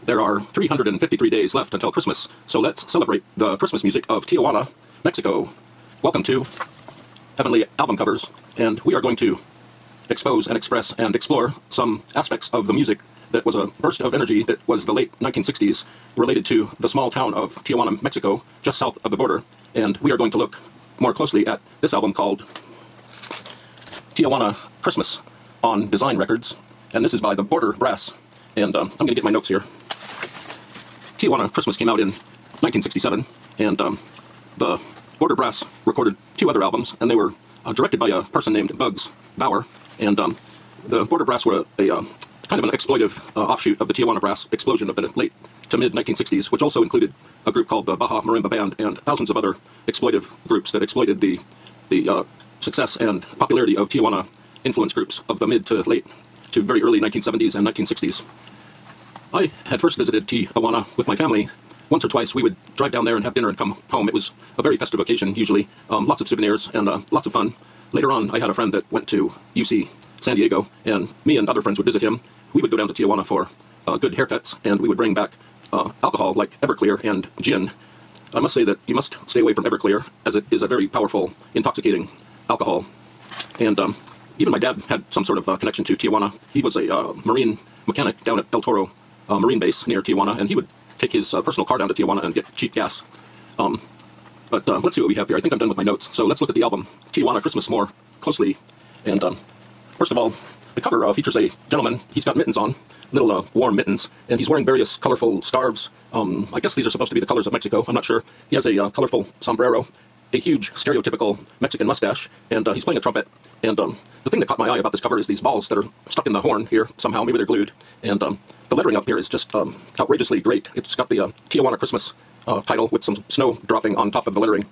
There are 353 days left until Christmas, so let's celebrate the Christmas music of Tijuana, Mexico. Welcome to Heavenly Album Covers, and we are going to expose and express and explore some aspects of the music that was a burst of energy that was the late 1960s related to the small town of Tijuana, Mexico, just south of the border. And we are going to look more closely at this album called Tijuana Christmas on Design Records, and this is by the Border Brass. And I'm going to get my notes here. Tijuana Christmas came out in 1967, and the Border Brass recorded 2 other albums, and they were directed by a person named Bugs Bauer. And the Border Brass were a kind of an exploitive offshoot of the Tijuana Brass explosion of the late to mid 1960s, which also included a group called the Baja Marimba Band and thousands of other exploitive groups that exploited the success and popularity of Tijuana influence groups of the mid to late to very early 1970s and 1960s. I had first visited Tijuana with my family. Once or twice we would drive down there and have dinner and come home. It was a very festive occasion, usually. Lots of souvenirs and lots of fun. Later on, I had a friend that went to UC San Diego, and me and other friends would visit him. We would go down to Tijuana for good haircuts, and we would bring back alcohol like Everclear and gin. I must say that you must stay away from Everclear, as it is a very powerful, intoxicating alcohol. And even my dad had some sort of connection to Tijuana. He was a marine mechanic down at El Toro Marine Base near Tijuana, and he would take his personal car down to Tijuana and get cheap gas. But let's see what we have here. I think I'm done with my notes, so let's look at the album Tijuana Christmas more closely. And first of all, the cover features a gentleman. He's got mittens on, little warm mittens, and he's wearing various colorful scarves. I guess these are supposed to be the colors of Mexico. I'm not sure. He has a colorful sombrero, a huge stereotypical Mexican mustache, and he's playing a trumpet. And the thing that caught my eye about this cover is these balls that are stuck in the horn here somehow. Maybe they're glued. And the lettering up here is just outrageously great. It's got the Tijuana Christmas title with some snow dropping on top of the lettering.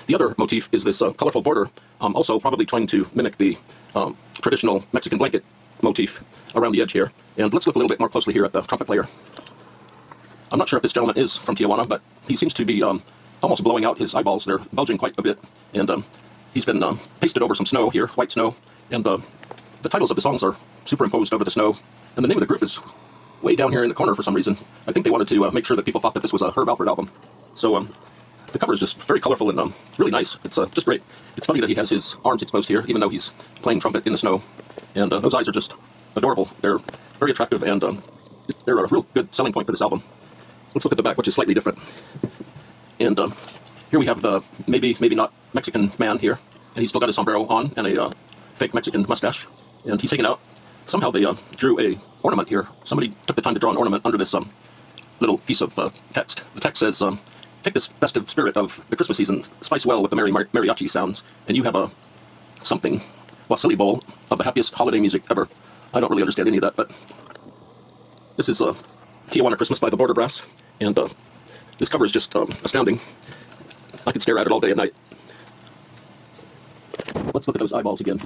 The other motif is this colorful border, also probably trying to mimic the traditional Mexican blanket motif around the edge here. And let's look a little bit more closely here at the trumpet player. I'm not sure if this gentleman is from Tijuana, but he seems to be almost blowing out his eyeballs. They're bulging quite a bit. And he's been pasted over some snow here, white snow. And the titles of the songs are superimposed over the snow. And the name of the group is way down here in the corner for some reason. I think they wanted to make sure that people thought that this was a Herb Alpert album. So the cover is just very colorful and really nice. It's just great. It's funny that he has his arms exposed here, even though he's playing trumpet in the snow. And those eyes are just adorable. They're very attractive, and they're a real good selling point for this album. Let's look at the back, which is slightly different. And here we have the maybe not Mexican man here, and he's still got his sombrero on and a fake Mexican mustache. And he's taken out. Somehow they drew a ornament here. Somebody took the time to draw an ornament under this little piece of text. The text says, "Take this festive spirit of the Christmas season, spice well with the merry mariachi sounds, and you have a something, wassaili bowl of the happiest holiday music ever." I don't really understand any of that, but this is Tijuana Christmas by the Border Brass, and this cover is just astounding. I could stare at it all day and night. Let's look at those eyeballs again.